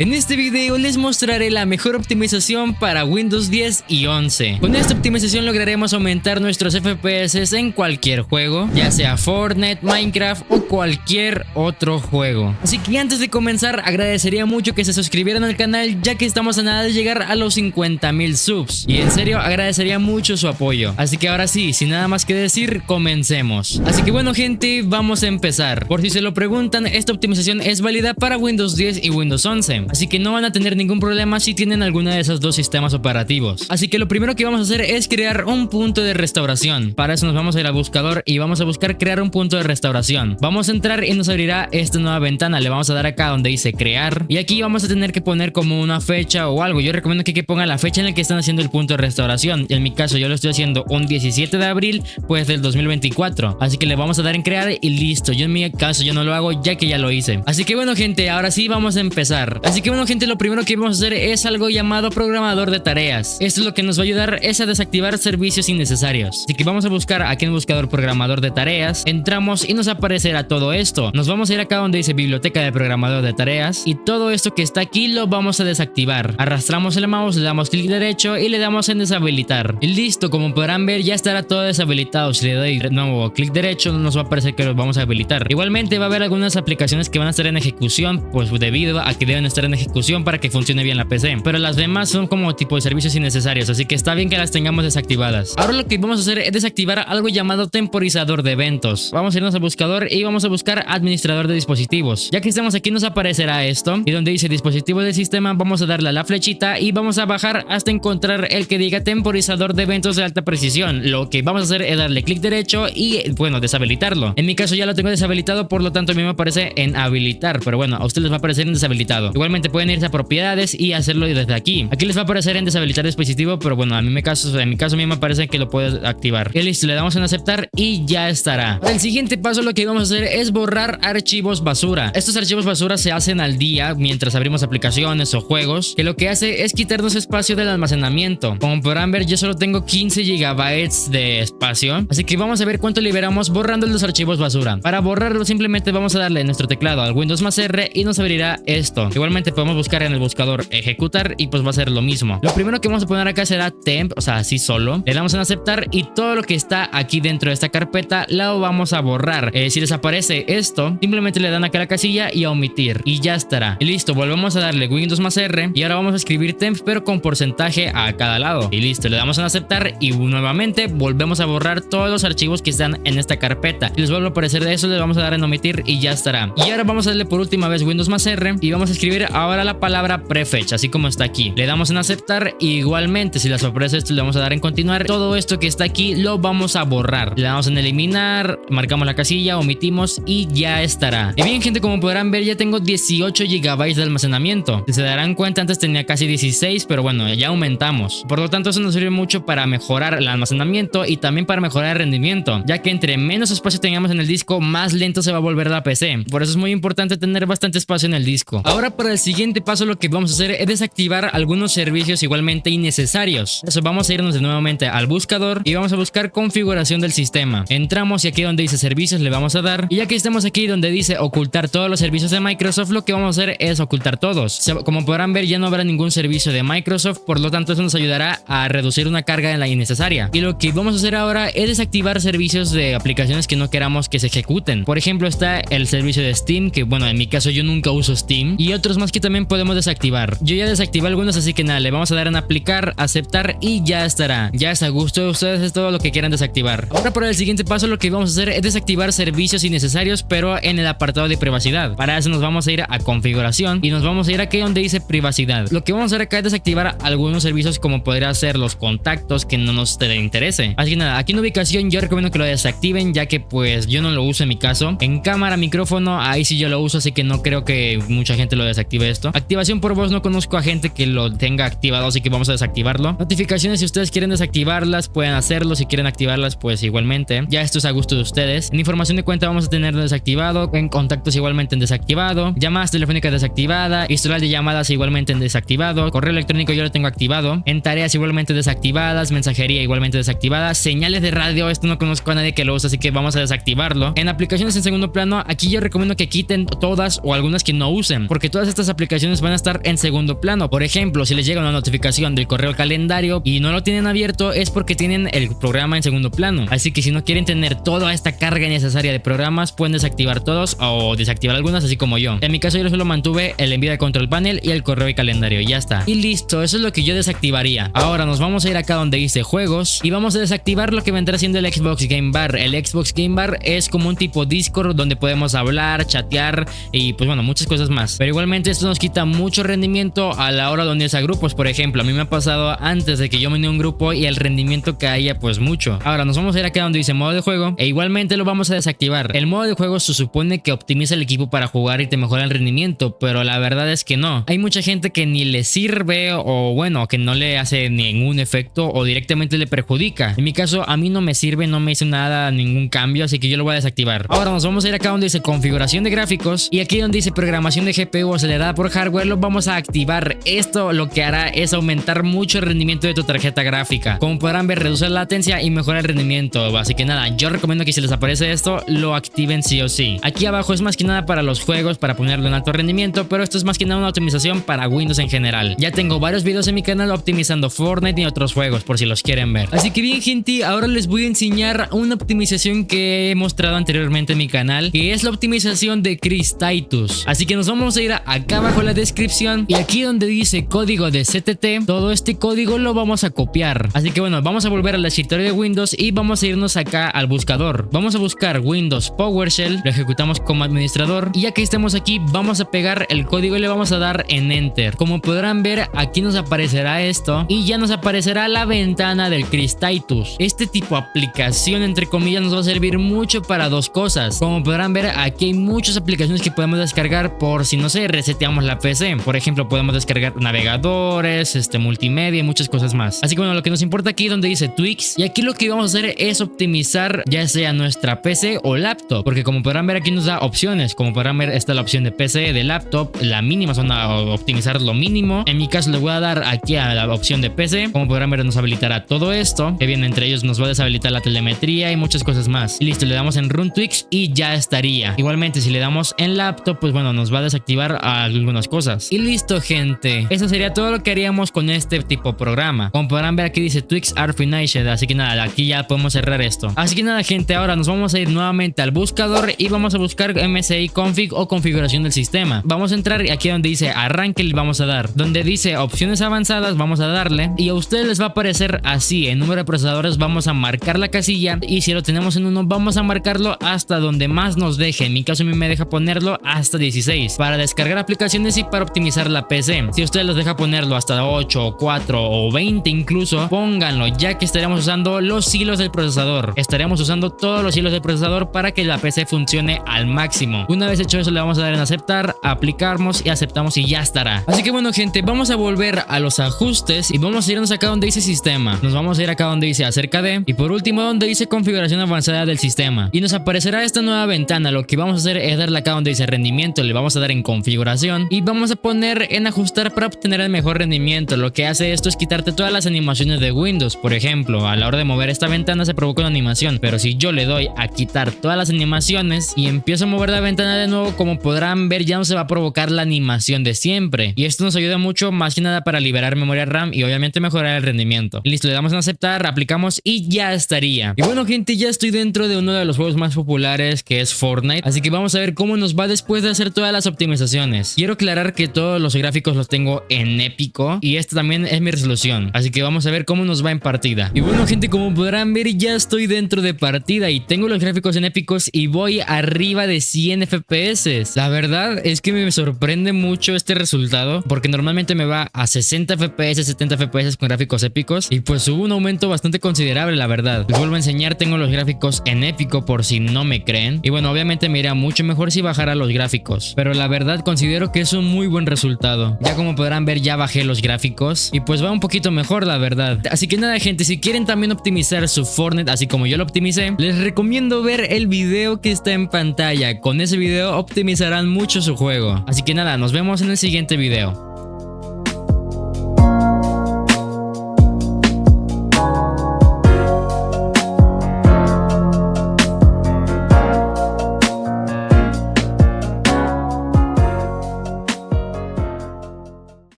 En este video les mostraré la mejor optimización para Windows 10 y 11. Con esta optimización lograremos aumentar nuestros FPS en cualquier juego, ya sea Fortnite, Minecraft o cualquier otro juego. Así que antes de comenzar agradecería mucho que se suscribieran al canal, ya que estamos a nada de llegar a los 50,000 subs. Y en serio agradecería mucho su apoyo. Así que ahora sí, sin nada más que decir, comencemos. Así que bueno gente, vamos a empezar. Por si se lo preguntan, esta optimización es válida para Windows 10 y Windows 11. Así que no van a tener ningún problema si tienen alguna de esos dos sistemas operativos. Así que lo primero que vamos a hacer es crear un punto de restauración. Para eso nos vamos a ir al buscador y vamos a buscar crear un punto de restauración. Vamos a entrar y nos abrirá esta nueva ventana. Le vamos a dar acá donde dice crear y aquí vamos a tener que poner como una fecha o algo. Yo recomiendo que pongan la fecha en la que están haciendo el punto de restauración. En mi caso yo lo estoy haciendo un 17 de abril pues del 2024. Así que le vamos a dar en crear y listo. Yo en mi caso yo no lo hago ya que ya lo hice. Así que bueno gente, ahora sí vamos a empezar. Así que bueno gente, lo primero que vamos a hacer es algo llamado programador de tareas. Esto es lo que nos va a ayudar es a desactivar servicios innecesarios. Así que vamos a buscar aquí en el buscador programador de tareas, entramos y nos aparecerá todo esto. Nos vamos a ir acá donde dice biblioteca de programador de tareas y todo esto que está aquí lo vamos a desactivar. Arrastramos el mouse, le damos clic derecho y le damos en deshabilitar. Y listo, como podrán ver ya estará todo deshabilitado. Si le doy de nuevo clic derecho nos va a aparecer que lo vamos a habilitar. Igualmente va a haber algunas aplicaciones que van a estar en ejecución pues debido a que deben estar en ejecución para que funcione bien la PC, pero las demás son como tipo de servicios innecesarios, así que está bien que las tengamos desactivadas. Ahora lo que vamos a hacer es desactivar algo llamado temporizador de eventos. Vamos a irnos al buscador y vamos a buscar administrador de dispositivos. Ya que estamos aquí nos aparecerá esto y donde dice dispositivo del sistema vamos a darle a la flechita y vamos a bajar hasta encontrar el que diga temporizador de eventos de alta precisión. Lo que vamos a hacer es darle clic derecho y bueno, deshabilitarlo. En mi caso ya lo tengo deshabilitado, por lo tanto a mí me aparece en habilitar, pero bueno, a ustedes les va a aparecer en deshabilitado. Igualmente pueden irse a propiedades y hacerlo desde aquí. Aquí les va a aparecer en deshabilitar dispositivo, pero bueno, en mi caso a mí me parece que lo puedes activar. Y listo, le damos en aceptar y ya estará. El siguiente paso lo que vamos a hacer es borrar archivos basura. Estos archivos basura se hacen al día mientras abrimos aplicaciones o juegos, que lo que hace es quitarnos espacio del almacenamiento. Como podrán ver, yo solo tengo 15 GB de espacio, así que vamos a ver cuánto liberamos borrando los archivos basura. Para borrarlo simplemente vamos a darle en nuestro teclado al Windows más R y nos abrirá esto. Igualmente podemos buscar en el buscador ejecutar y pues va a ser lo mismo. Lo primero que vamos a poner acá será temp, o sea así solo. Le damos en aceptar y todo lo que está aquí dentro de esta carpeta lo vamos a borrar. Si desaparece esto, simplemente le dan acá a la casilla y a omitir y ya estará. Y listo, volvemos a darle Windows más R y ahora vamos a escribir temp pero con porcentaje a cada lado. Y listo, le damos en aceptar y nuevamente volvemos a borrar todos los archivos que están en esta carpeta. Si les vuelve a aparecer de eso, le vamos a dar en omitir y ya estará. Y ahora vamos a darle por última vez Windows más R y vamos a escribir ahora la palabra prefetch, así como está aquí. Le damos en aceptar y igualmente si les aparece esto le vamos a dar en continuar. Todo esto que está aquí lo vamos a borrar. Le damos en eliminar, marcamos la casilla, omitimos y ya estará. Y bien gente, como podrán ver ya tengo 18 GB de almacenamiento. Si se darán cuenta antes tenía casi 16, pero bueno, ya aumentamos. Por lo tanto eso nos sirve mucho para mejorar el almacenamiento y también para mejorar el rendimiento, ya que entre menos espacio tengamos en el disco más lento se va a volver la PC. Por eso es muy importante tener bastante espacio en el disco. Ahora para el siguiente paso lo que vamos a hacer es desactivar algunos servicios igualmente innecesarios. Eso, vamos a irnos de nuevamente al buscador y vamos a buscar configuración del sistema. Entramos y aquí donde dice servicios le vamos a dar y ya que estemos aquí donde dice ocultar todos los servicios de Microsoft, lo que vamos a hacer es ocultar todos. Como podrán ver ya no habrá ningún servicio de Microsoft, por lo tanto eso nos ayudará a reducir una carga en la innecesaria. Y lo que vamos a hacer ahora es desactivar servicios de aplicaciones que no queramos que se ejecuten. Por ejemplo está el servicio de Steam, que bueno, en mi caso yo nunca uso Steam, y otros más que también podemos desactivar. Yo ya desactivé algunos, así que nada, le vamos a dar en aplicar, aceptar y ya estará. Ya está a gusto de ustedes, es todo lo que quieran desactivar. Ahora para el siguiente paso lo que vamos a hacer es desactivar servicios innecesarios, pero en el apartado de privacidad. Para eso nos vamos a ir a configuración y nos vamos a ir aquí donde dice privacidad. Lo que vamos a hacer acá es desactivar algunos servicios como podría ser los contactos que no nos interese. Así que nada, aquí en ubicación yo recomiendo que lo desactiven, ya que pues yo no lo uso en mi caso. En cámara, micrófono, ahí sí yo lo uso, así que no creo que mucha gente lo desactive esto. Activación por voz, no conozco a gente que lo tenga activado, así que vamos a desactivarlo. Notificaciones, si ustedes quieren desactivarlas pueden hacerlo, si quieren activarlas pues igualmente. Ya esto es a gusto de ustedes. En información de cuenta vamos a tenerlo desactivado, en contactos igualmente en desactivado, llamadas telefónicas desactivada, historial de llamadas igualmente en desactivado, correo electrónico yo lo tengo activado, en tareas igualmente desactivadas, mensajería igualmente desactivada, señales de radio, esto no conozco a nadie que lo use, así que vamos a desactivarlo. En aplicaciones en segundo plano, aquí yo recomiendo que quiten todas o algunas que no usen, porque todas estas estas aplicaciones van a estar en segundo plano. Por ejemplo, si les llega una notificación del correo calendario y no lo tienen abierto, es porque tienen el programa en segundo plano. Así que si no quieren tener toda esta carga innecesaria de programas, pueden desactivar todos o desactivar algunas, así como yo. En mi caso, yo solo mantuve el envío de control panel y el correo y calendario. Ya está. Y listo, eso es lo que yo desactivaría. Ahora nos vamos a ir acá donde dice juegos y vamos a desactivar lo que vendrá siendo el Xbox Game Bar. El Xbox Game Bar es como un tipo Discord donde podemos hablar, chatear y pues bueno, muchas cosas más. Pero igualmente esto nos quita mucho rendimiento a la hora de unirse a grupos. Por ejemplo, a mí me ha pasado antes de que yo me uní a un grupo y el rendimiento caía pues mucho. Ahora nos vamos a ir acá donde dice modo de juego e igualmente lo vamos a desactivar. El modo de juego se supone que optimiza el equipo para jugar y te mejora el rendimiento, pero la verdad es que no. Hay mucha gente que ni le sirve o bueno, que no le hace ningún efecto o directamente le perjudica. En mi caso, a mí no me sirve, no me hizo nada, ningún cambio, así que yo lo voy a desactivar. Ahora nos vamos a ir acá donde dice configuración de gráficos y aquí donde dice programación de GPU acelerada por hardware lo vamos a activar. Esto lo que hará es aumentar mucho el rendimiento de tu tarjeta gráfica. Como podrán ver, reduce la latencia y mejora el rendimiento. Así que nada, yo recomiendo que si les aparece esto, lo activen sí o sí. Aquí abajo es más que nada para los juegos, para ponerlo en alto rendimiento, pero esto es más que nada una optimización para Windows en general. Ya tengo varios videos en mi canal optimizando Fortnite y otros juegos por si los quieren ver. Así que bien gente, ahora les voy a enseñar una optimización que he mostrado anteriormente en mi canal, que es la optimización de Chris Titus. Así que nos vamos a ir acá abajo en la descripción y aquí donde dice código de CTT, todo este código lo vamos a copiar. Así que bueno, vamos a volver al escritorio de Windows y vamos a irnos acá al buscador. Vamos a buscar Windows PowerShell, lo ejecutamos como administrador y ya que estemos aquí vamos a pegar el código y le vamos a dar en Enter. Como podrán ver, aquí nos aparecerá esto y ya nos aparecerá la ventana del Chris Titus. Este tipo de aplicación entre comillas nos va a servir mucho para dos cosas. Como podrán ver, aquí hay muchas aplicaciones que podemos descargar por si no sé, reseteamos la PC. Por ejemplo, podemos descargar navegadores, multimedia y muchas cosas más. Así que bueno, lo que nos importa aquí donde dice tweaks y aquí lo que vamos a hacer es optimizar ya sea nuestra PC o laptop, porque como podrán ver aquí nos da opciones. Como podrán ver está la opción de PC, de laptop, la mínima son a optimizar lo mínimo. En mi caso le voy a dar aquí a la opción de PC. Como podrán ver nos habilitará todo esto, que viene entre ellos nos va a deshabilitar la telemetría y muchas cosas más. Y listo, le damos en Run Tweaks y ya estaría. Igualmente si le damos en laptop pues bueno, nos va a desactivar algunas cosas. Y listo gente, eso sería todo lo que haríamos con este tipo de programa. Como podrán ver aquí dice Tweaks are finished, así que nada, aquí ya podemos cerrar esto. Así que nada gente, ahora nos vamos a ir nuevamente al buscador y vamos a buscar MSI config o configuración del sistema. Vamos a entrar aquí donde dice arranque, le vamos a dar. Donde dice opciones avanzadas vamos a darle y a ustedes les va a aparecer así, en número de procesadores vamos a marcar la casilla y si lo tenemos en 1 vamos a marcarlo hasta donde más nos deje. En mi caso a mí me deja ponerlo hasta 16 para descargar aplicaciones y para optimizar la PC. Si a ustedes les deja ponerlo hasta 8, 4 o 20 incluso, pónganlo, ya que estaremos usando los hilos del procesador. Estaremos usando todos los hilos del procesador para que la PC funcione al máximo. Una vez hecho eso le vamos a dar en aceptar, aplicamos y aceptamos y ya estará. Así que bueno gente, vamos a volver a los ajustes y vamos a irnos acá donde dice sistema. Nos vamos a ir acá donde dice acerca de y por último donde dice configuración avanzada del sistema y nos aparecerá esta nueva ventana. Lo que vamos a hacer es darle acá donde dice rendimiento, le vamos a dar en configuración y vamos a poner en ajustar para obtener el mejor rendimiento. Lo que hace esto es quitarte todas las animaciones de Windows. Por ejemplo, a la hora de mover esta ventana se provoca una animación, pero si yo le doy a quitar todas las animaciones y empiezo a mover la ventana de nuevo, como podrán ver ya no se va a provocar la animación de siempre y esto nos ayuda mucho más que nada para liberar memoria RAM y obviamente mejorar el rendimiento. Listo, le damos en aceptar, aplicamos y ya estaría. Y bueno gente, ya estoy dentro de uno de los juegos más populares que es Fortnite, así que vamos a ver cómo nos va después de hacer todas las optimizaciones. Quiero aclarar que todos los gráficos los tengo en épico y esta también es mi resolución, así que vamos a ver cómo nos va en partida. Y bueno gente, como podrán ver ya estoy dentro de partida y tengo los gráficos en épicos y voy arriba de 100 FPS. La verdad es que me sorprende mucho este resultado porque normalmente me va a 60 FPS, 70 FPS con gráficos épicos y pues hubo un aumento bastante considerable la verdad. Les vuelvo a enseñar, tengo los gráficos en épico por si no me creen y bueno, obviamente me iría mucho mejor si bajara los gráficos, pero la verdad considero que es un muy buen resultado. Ya como podrán ver ya bajé los gráficos y pues va un poquito mejor la verdad. Así que nada gente, si quieren también optimizar su Fortnite así como yo lo optimicé, les recomiendo ver el video que está en pantalla. Con ese video optimizarán mucho su juego. Así que nada, nos vemos en el siguiente video.